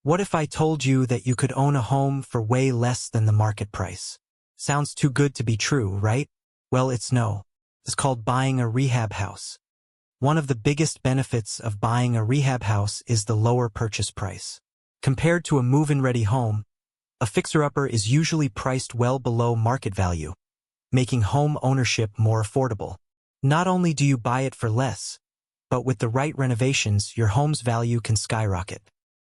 What if I told you that you could own a home for way less than the market price? Sounds too good to be true, right? Well, it's no. It's called buying a rehab house. One of the biggest benefits of buying a rehab house is the lower purchase price. Compared to a move-in-ready home, a fixer-upper is usually priced well below market value, making home ownership more affordable. Not only do you buy it for less, but with the right renovations, your home's value can skyrocket.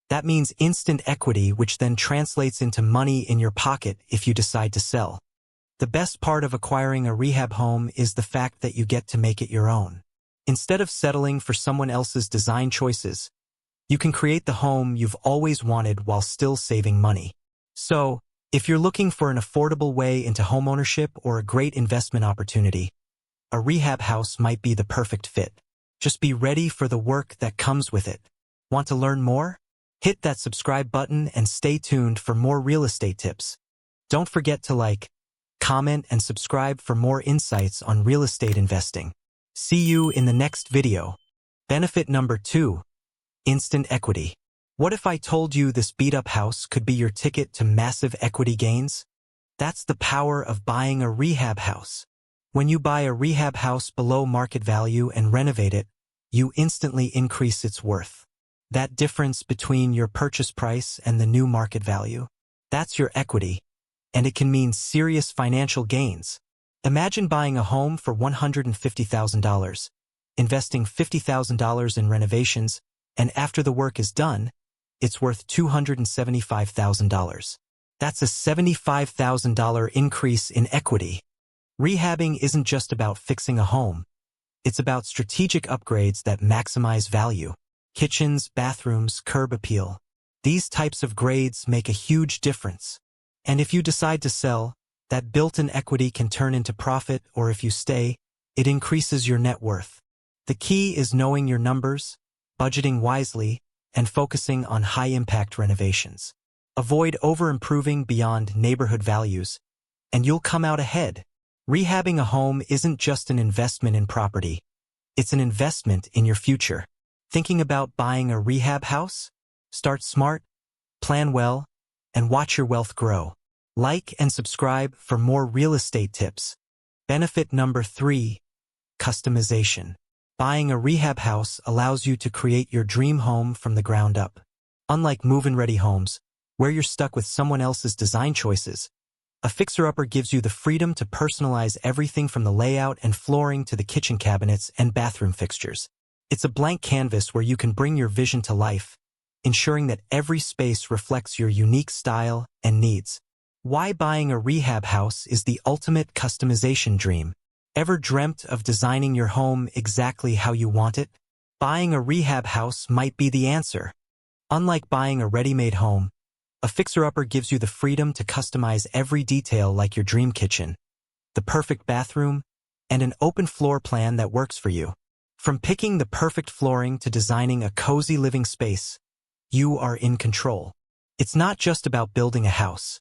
That means instant equity, which then translates into money in your pocket if you decide to sell. The best part of acquiring a rehab home is the fact that you get to make it your own. Instead of settling for someone else's design choices, you can create the home you've always wanted while still saving money. So, if you're looking for an affordable way into homeownership or a great investment opportunity, a rehab house might be the perfect fit. Just be ready for the work that comes with it. Want to learn more? Hit that subscribe button and stay tuned for more real estate tips. Don't forget to like, comment, and subscribe for more insights on real estate investing. See you in the next video. Benefit number 2. Instant equity. What if I told you this beat-up house could be your ticket to massive equity gains? That's the power of buying a rehab house. When you buy a rehab house below market value and renovate it, you instantly increase its worth. That difference between your purchase price and the new market value, that's your equity, and it can mean serious financial gains. Imagine buying a home for $150,000, investing $50,000 in renovations, and after the work is done, it's worth $275,000. That's a $75,000 increase in equity. Rehabbing isn't just about fixing a home. It's about strategic upgrades that maximize value. Kitchens, bathrooms, curb appeal. These types of grades make a huge difference. And if you decide to sell, that built-in equity can turn into profit, or if you stay, it increases your net worth. The key is knowing your numbers, budgeting wisely, and focusing on high-impact renovations. Avoid over-improving beyond neighborhood values, and you'll come out ahead. Rehabbing a home isn't just an investment in property. It's an investment in your future. Thinking about buying a rehab house? Start smart, plan well, and watch your wealth grow. Like and subscribe for more real estate tips. Benefit number 3. Customization. Buying a rehab house allows you to create your dream home from the ground up. Unlike move-in-ready homes, where you're stuck with someone else's design choices, a fixer-upper gives you the freedom to personalize everything from the layout and flooring to the kitchen cabinets and bathroom fixtures. It's a blank canvas where you can bring your vision to life, ensuring that every space reflects your unique style and needs. Why buying a rehab house is the ultimate customization dream. Ever dreamt of designing your home exactly how you want it? Buying a rehab house might be the answer. Unlike buying a ready-made home, a fixer-upper gives you the freedom to customize every detail, like your dream kitchen, the perfect bathroom, and an open floor plan that works for you. From picking the perfect flooring to designing a cozy living space, you are in control. It's not just about building a house.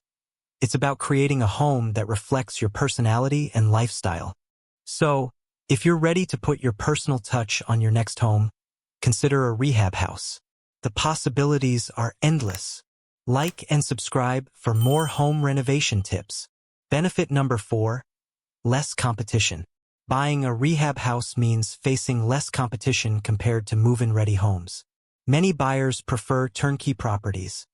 It's about creating a home that reflects your personality and lifestyle. So, if you're ready to put your personal touch on your next home, consider a rehab house. The possibilities are endless. Like and subscribe for more home renovation tips. Benefit number 4. Less competition. Buying a rehab house means facing less competition compared to move-in-ready homes. Many buyers prefer turnkey properties,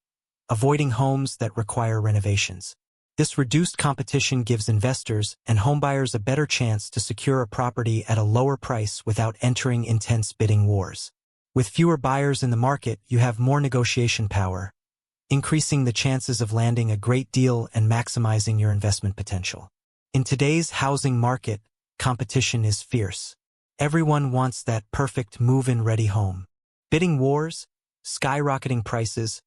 avoiding homes that require renovations. This reduced competition gives investors and homebuyers a better chance to secure a property at a lower price without entering intense bidding wars. With fewer buyers in the market, you have more negotiation power, increasing the chances of landing a great deal and maximizing your investment potential. In today's housing market, competition is fierce. Everyone wants that perfect move-in-ready home. Bidding wars, skyrocketing prices,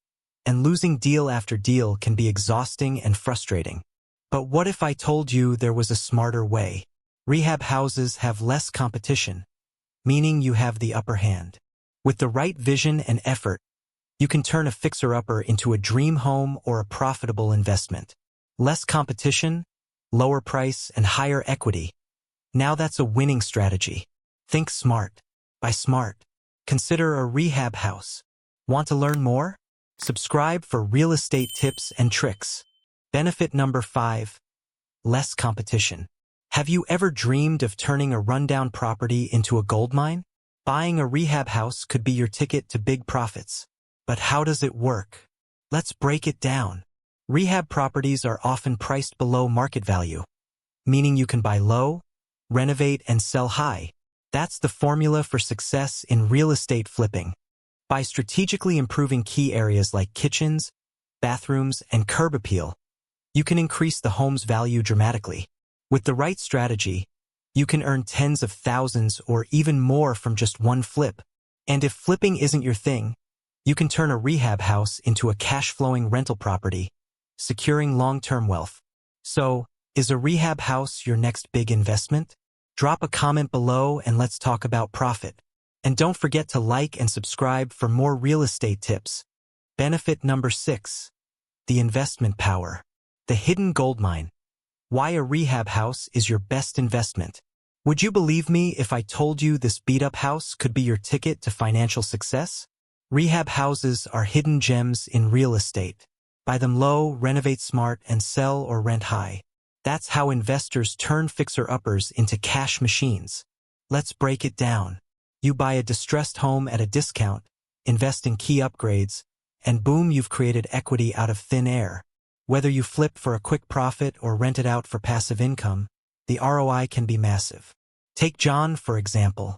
and losing deal after deal can be exhausting and frustrating. But what if I told you there was a smarter way? Rehab houses have less competition, meaning you have the upper hand. With the right vision and effort, you can turn a fixer-upper into a dream home or a profitable investment. Less competition, lower price, and higher equity. Now that's a winning strategy. Think smart. Buy smart. Consider a rehab house. Want to learn more? Subscribe for real estate tips and tricks. Benefit number 5. Less competition. Have you ever dreamed of turning a rundown property into a gold mine? Buying a rehab house could be your ticket to big profits. But how does it work? Let's break it down. Rehab properties are often priced below market value, meaning you can buy low, renovate, and sell high. That's the formula for success in real estate flipping. By strategically improving key areas like kitchens, bathrooms, and curb appeal, you can increase the home's value dramatically. With the right strategy, you can earn tens of thousands or even more from just one flip. And if flipping isn't your thing, you can turn a rehab house into a cash-flowing rental property, securing long-term wealth. So, is a rehab house your next big investment? Drop a comment below and let's talk about profit. And don't forget to like and subscribe for more real estate tips. Benefit number 6. The investment power. The hidden gold mine. Why a rehab house is your best investment. Would you believe me if I told you this beat-up house could be your ticket to financial success? Rehab houses are hidden gems in real estate. Buy them low, renovate smart, and sell or rent high. That's how investors turn fixer-uppers into cash machines. Let's break it down. You buy a distressed home at a discount, invest in key upgrades, and boom, you've created equity out of thin air. Whether you flip for a quick profit or rent it out for passive income, the ROI can be massive. Take John, for example.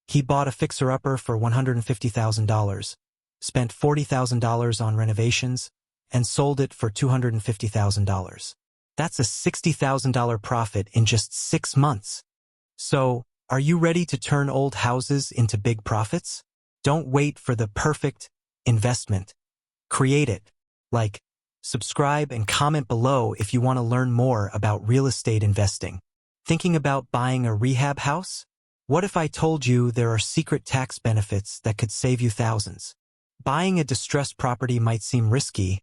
He bought a fixer-upper for $150,000, spent $40,000 on renovations, and sold it for $250,000. That's a $60,000 profit in just 6 months. So, are you ready to turn old houses into big profits? Don't wait for the perfect investment. Create it. Like, subscribe, and comment below if you want to learn more about real estate investing. Thinking about buying a rehab house? What if I told you there are secret tax benefits that could save you thousands? Buying a distressed property might seem risky,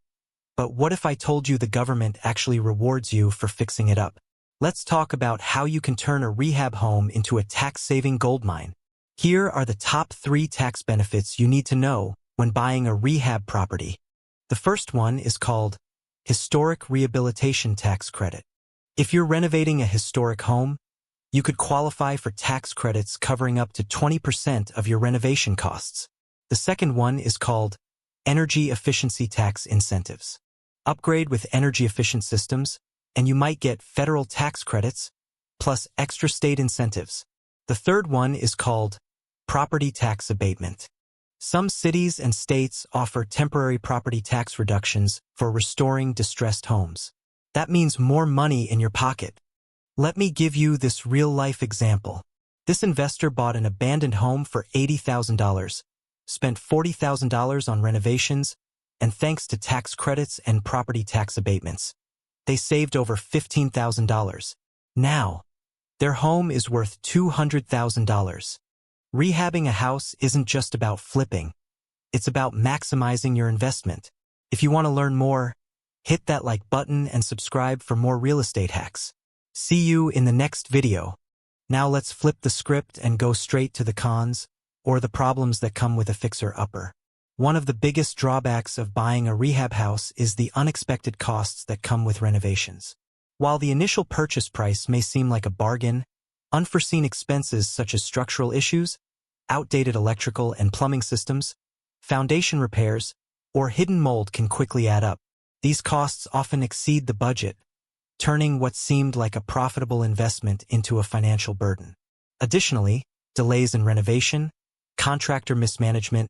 but what if I told you the government actually rewards you for fixing it up? Let's talk about how you can turn a rehab home into a tax-saving gold mine. Here are the top 3 tax benefits you need to know when buying a rehab property. The first one is called Historic Rehabilitation Tax Credit. If you're renovating a historic home, you could qualify for tax credits covering up to 20% of your renovation costs. The second one is called Energy Efficiency Tax Incentives. Upgrade with energy-efficient systems, and you might get federal tax credits, plus extra state incentives. The third one is called Property Tax Abatement. Some cities and states offer temporary property tax reductions for restoring distressed homes. That means more money in your pocket. Let me give you this real-life example. This investor bought an abandoned home for $80,000, spent $40,000 on renovations, and thanks to tax credits and property tax abatements, they saved over $15,000. Now, their home is worth $200,000. Rehabbing a house isn't just about flipping. It's about maximizing your investment. If you want to learn more, hit that like button and subscribe for more real estate hacks. See you in the next video. Now let's flip the script and go straight to the cons, or the problems that come with a fixer-upper. One of the biggest drawbacks of buying a rehab house is the unexpected costs that come with renovations. While the initial purchase price may seem like a bargain, unforeseen expenses such as structural issues, outdated electrical and plumbing systems, foundation repairs, or hidden mold can quickly add up. These costs often exceed the budget, turning what seemed like a profitable investment into a financial burden. Additionally, delays in renovation, contractor mismanagement,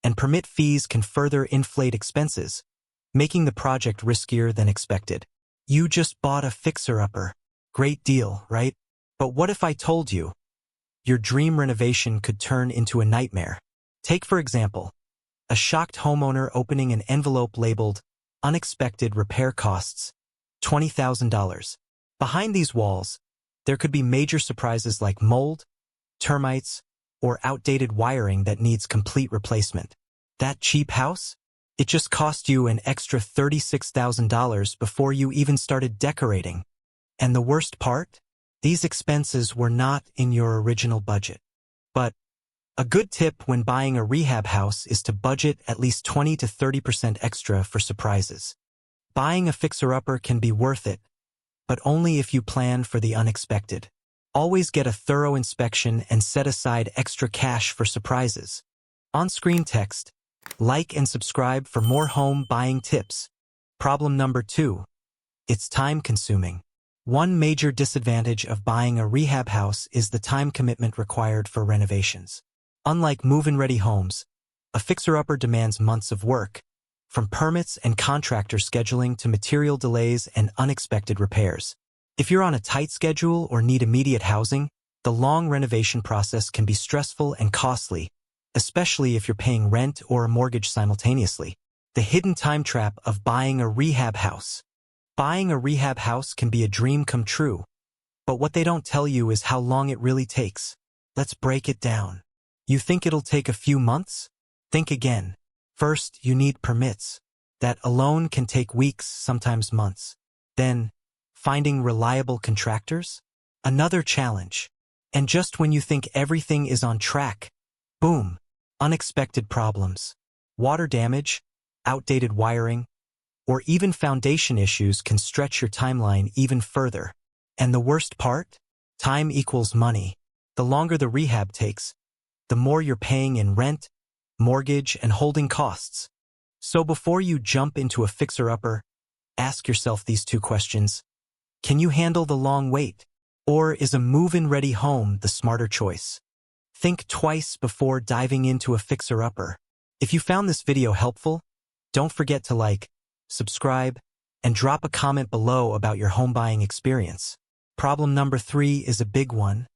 and permit fees can further inflate expenses, making the project riskier than expected. You just bought a fixer-upper. Great deal, right? But what if I told you your dream renovation could turn into a nightmare? Take, for example, a shocked homeowner opening an envelope labeled Unexpected Repair Costs, $20,000. Behind these walls, there could be major surprises like mold, termites, or outdated wiring that needs complete replacement. That cheap house? It just cost you an extra $36,000 before you even started decorating. And the worst part? These expenses were not in your original budget. But A good tip when buying a rehab house is to budget at least 20 to 30% extra for surprises. Buying a fixer-upper can be worth it, but only if you plan for the unexpected. Always get a thorough inspection and set aside extra cash for surprises. On-screen text, like and subscribe for more home buying tips. Problem number 2. It's time-consuming. One major disadvantage of buying a rehab house is the time commitment required for renovations. Unlike move-in-ready homes, a fixer-upper demands months of work, from permits and contractor scheduling to material delays and unexpected repairs. If you're on a tight schedule or need immediate housing, the long renovation process can be stressful and costly, especially if you're paying rent or a mortgage simultaneously. The hidden time trap of buying a rehab house. Buying a rehab house can be a dream come true, but what they don't tell you is how long it really takes. Let's break it down. You think it'll take a few months? Think again. First, you need permits. That alone can take weeks, sometimes months. Then, finding reliable contractors? Another challenge. And just when you think everything is on track, boom, unexpected problems. Water damage, outdated wiring, or even foundation issues can stretch your timeline even further. And the worst part? Time equals money. The longer the rehab takes, the more you're paying in rent, mortgage, and holding costs. So before you jump into a fixer-upper, ask yourself these 2 questions. Can you handle the long wait? Or is a move-in-ready home the smarter choice? Think twice before diving into a fixer-upper. If you found this video helpful, don't forget to like, subscribe, and drop a comment below about your home buying experience. Problem number 3 is a big one,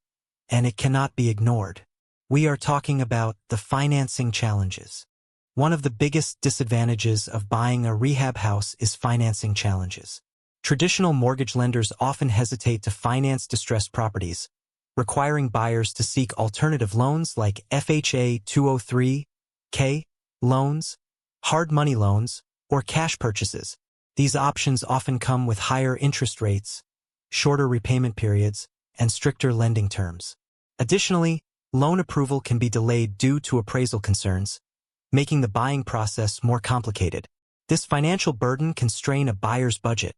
and it cannot be ignored. We are talking about the financing challenges. One of the biggest disadvantages of buying a rehab house is financing challenges. Traditional mortgage lenders often hesitate to finance distressed properties, requiring buyers to seek alternative loans like FHA 203K loans, hard money loans, or cash purchases. These options often come with higher interest rates, shorter repayment periods, and stricter lending terms. Additionally, loan approval can be delayed due to appraisal concerns, making the buying process more complicated. This financial burden can strain a buyer's budget,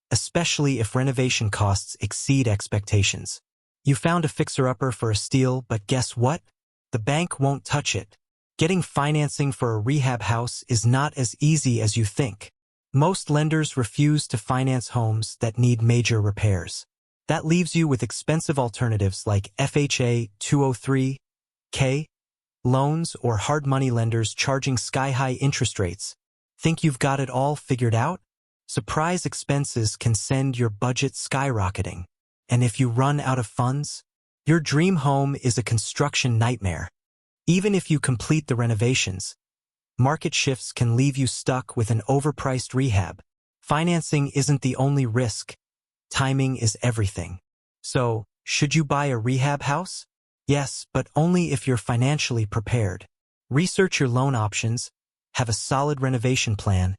especially if renovation costs exceed expectations. You found a fixer-upper for a steal, but guess what? The bank won't touch it. Getting financing for a rehab house is not as easy as you think. Most lenders refuse to finance homes that need major repairs. That leaves you with expensive alternatives like FHA 203K loans or hard money lenders charging sky-high interest rates. Think you've got it all figured out? Surprise expenses can send your budget skyrocketing. And if you run out of funds, your dream home is a construction nightmare. Even if you complete the renovations, market shifts can leave you stuck with an overpriced rehab. Financing isn't the only risk. Timing is everything. So, should you buy a rehab house? Yes, but only if you're financially prepared. Research your loan options, have a solid renovation plan,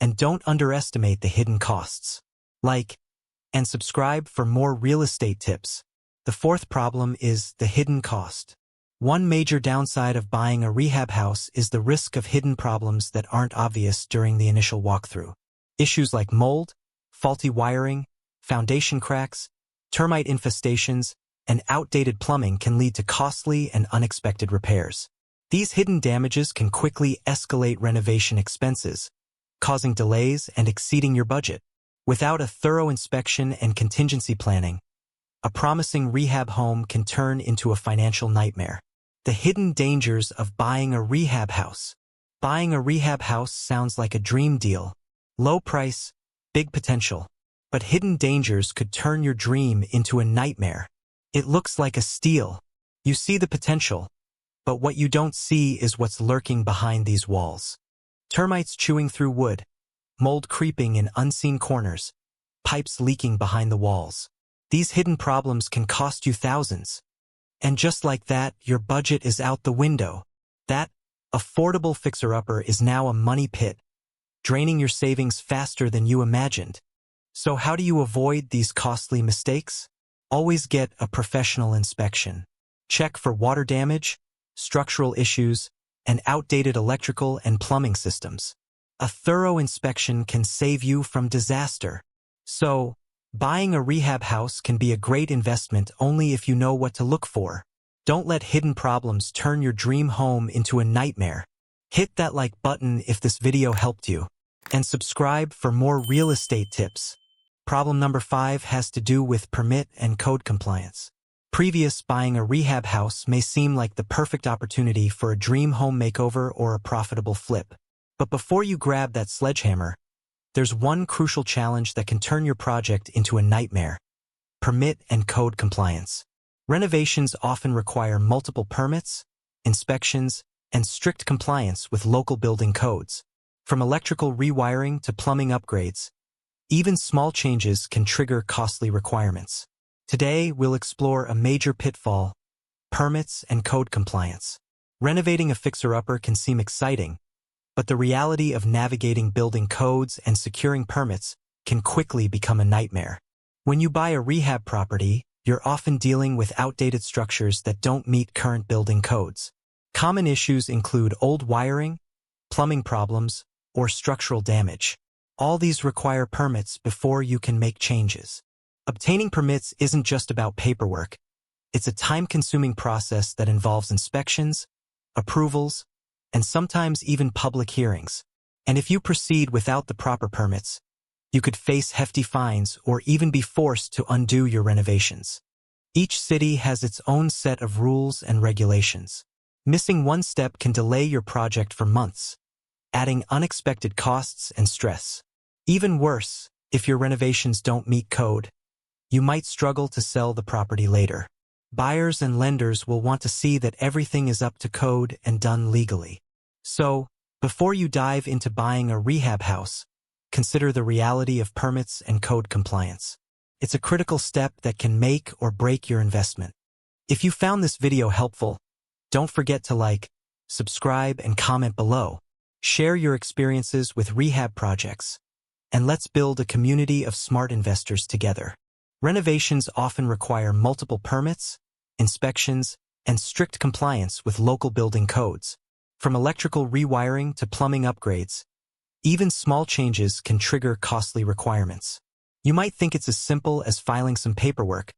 and don't underestimate the hidden costs. Like and subscribe for more real estate tips. The 4th problem is the hidden cost. One major downside of buying a rehab house is the risk of hidden problems that aren't obvious during the initial walkthrough. Issues like mold, faulty wiring, foundation cracks, termite infestations, and outdated plumbing can lead to costly and unexpected repairs. These hidden damages can quickly escalate renovation expenses, causing delays and exceeding your budget. Without a thorough inspection and contingency planning, a promising rehab home can turn into a financial nightmare. The hidden dangers of buying a rehab house. Buying a rehab house sounds like a dream deal. Low price, big potential. But hidden dangers could turn your dream into a nightmare. It looks like a steal. You see the potential, but what you don't see is what's lurking behind these walls. Termites chewing through wood, mold creeping in unseen corners, pipes leaking behind the walls. These hidden problems can cost you thousands. And just like that, your budget is out the window. That affordable fixer-upper is now a money pit, draining your savings faster than you imagined. So how do you avoid these costly mistakes? Always get a professional inspection. Check for water damage, structural issues, and outdated electrical and plumbing systems. A thorough inspection can save you from disaster. So, buying a rehab house can be a great investment only if you know what to look for. Don't let hidden problems turn your dream home into a nightmare. Hit that like button if this video helped you, and subscribe for more real estate tips. Problem number 5 has to do with permit and code compliance. Buying a rehab house may seem like the perfect opportunity for a dream home makeover or a profitable flip. But before you grab that sledgehammer, there's one crucial challenge that can turn your project into a nightmare: permit and code compliance. Renovations often require multiple permits, inspections, and strict compliance with local building codes. From electrical rewiring to plumbing upgrades, even small changes can trigger costly requirements. Today, we'll explore a major pitfall: permits and code compliance. Renovating a fixer-upper can seem exciting, but the reality of navigating building codes and securing permits can quickly become a nightmare. When you buy a rehab property, you're often dealing with outdated structures that don't meet current building codes. Common issues include old wiring, plumbing problems, or structural damage. All these require permits before you can make changes. Obtaining permits isn't just about paperwork. It's a time-consuming process that involves inspections, approvals, and sometimes even public hearings. And if you proceed without the proper permits, you could face hefty fines or even be forced to undo your renovations. Each city has its own set of rules and regulations. Missing one step can delay your project for months, adding unexpected costs and stress. Even worse, if your renovations don't meet code, you might struggle to sell the property later. Buyers and lenders will want to see that everything is up to code and done legally. So, before you dive into buying a rehab house, consider the reality of permits and code compliance. It's a critical step that can make or break your investment. If you found this video helpful, don't forget to like, subscribe, and comment below. Share your experiences with rehab projects, and let's build a community of smart investors together. Renovations often require multiple permits, inspections, and strict compliance with local building codes. From electrical rewiring to plumbing upgrades, even small changes can trigger costly requirements. You might think it's as simple as filing some paperwork,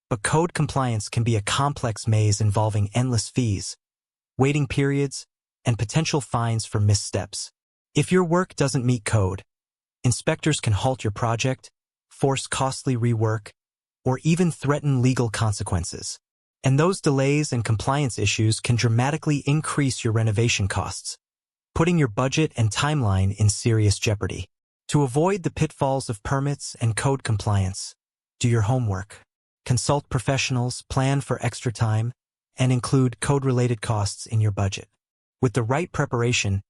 but code compliance can be a complex maze involving endless fees, waiting periods, and potential fines for missteps. If your work doesn't meet code, inspectors can halt your project, force costly rework, or even threaten legal consequences. And those delays and compliance issues can dramatically increase your renovation costs, putting your budget and timeline in serious jeopardy. To avoid the pitfalls of permits and code compliance, do your homework. Consult professionals, plan for extra time, and include code-related costs in your budget. With the right preparation,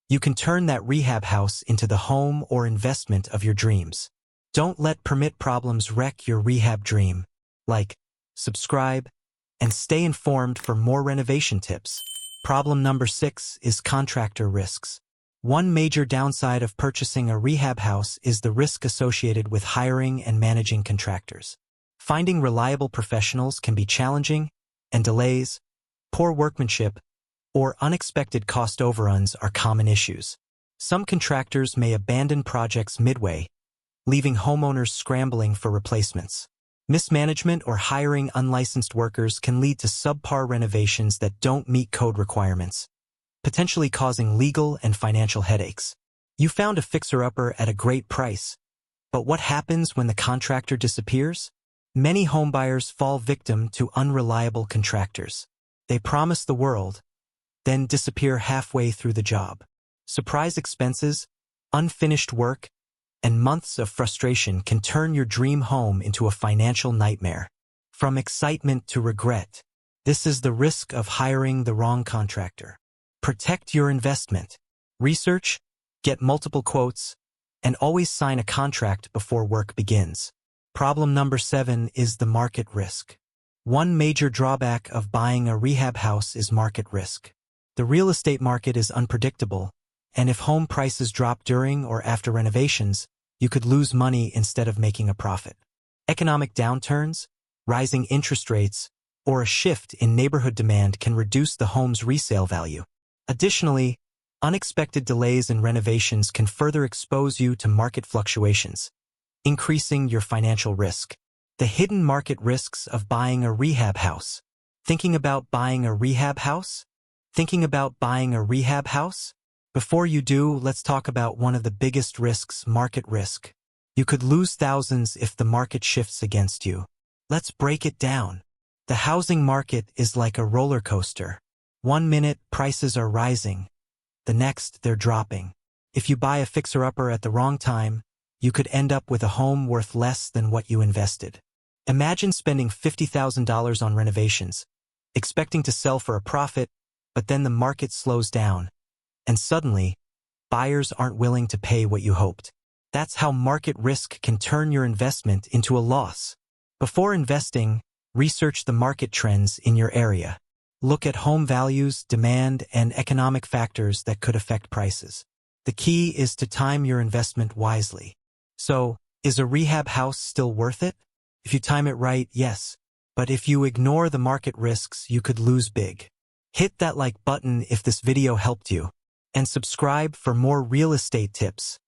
you can turn that rehab house into the home or investment of your dreams. Don't let permit problems wreck your rehab dream. Like, subscribe, and stay informed for more renovation tips. Problem number 6 is contractor risks. One major downside of purchasing a rehab house is the risk associated with hiring and managing contractors. Finding reliable professionals can be challenging, and delays, poor workmanship, or unexpected cost overruns are common issues. Some contractors may abandon projects midway, leaving homeowners scrambling for replacements. Mismanagement or hiring unlicensed workers can lead to subpar renovations that don't meet code requirements, potentially causing legal and financial headaches. You found a fixer-upper at a great price, but what happens when the contractor disappears? Many homebuyers fall victim to unreliable contractors. They promise the world, then disappear halfway through the job. Surprise expenses, unfinished work, and months of frustration can turn your dream home into a financial nightmare. From excitement to regret, this is the risk of hiring the wrong contractor. Protect your investment. Research, get multiple quotes, and always sign a contract before work begins. Problem number 7 is the market risk. One major drawback of buying a rehab house is market risk. The real estate market is unpredictable, and if home prices drop during or after renovations, you could lose money instead of making a profit. Economic downturns, rising interest rates, or a shift in neighborhood demand can reduce the home's resale value. Additionally, unexpected delays in renovations can further expose you to market fluctuations, increasing your financial risk. The hidden market risks of buying a rehab house. Thinking about buying a rehab house? Thinking about buying a rehab house? Before you do, let's talk about one of the biggest risks, market risk. You could lose thousands if the market shifts against you. Let's break it down. The housing market is like a roller coaster. One minute, prices are rising. The next, they're dropping. If you buy a fixer-upper at the wrong time, you could end up with a home worth less than what you invested. Imagine spending $50,000 on renovations, expecting to sell for a profit, but then the market slows down, and suddenly, buyers aren't willing to pay what you hoped. That's how market risk can turn your investment into a loss. Before investing, research the market trends in your area. Look at home values, demand, and economic factors that could affect prices. The key is to time your investment wisely. So, is a rehab house still worth it? If you time it right, yes. But if you ignore the market risks, you could lose big. Hit that like button if this video helped you, and subscribe for more real estate tips.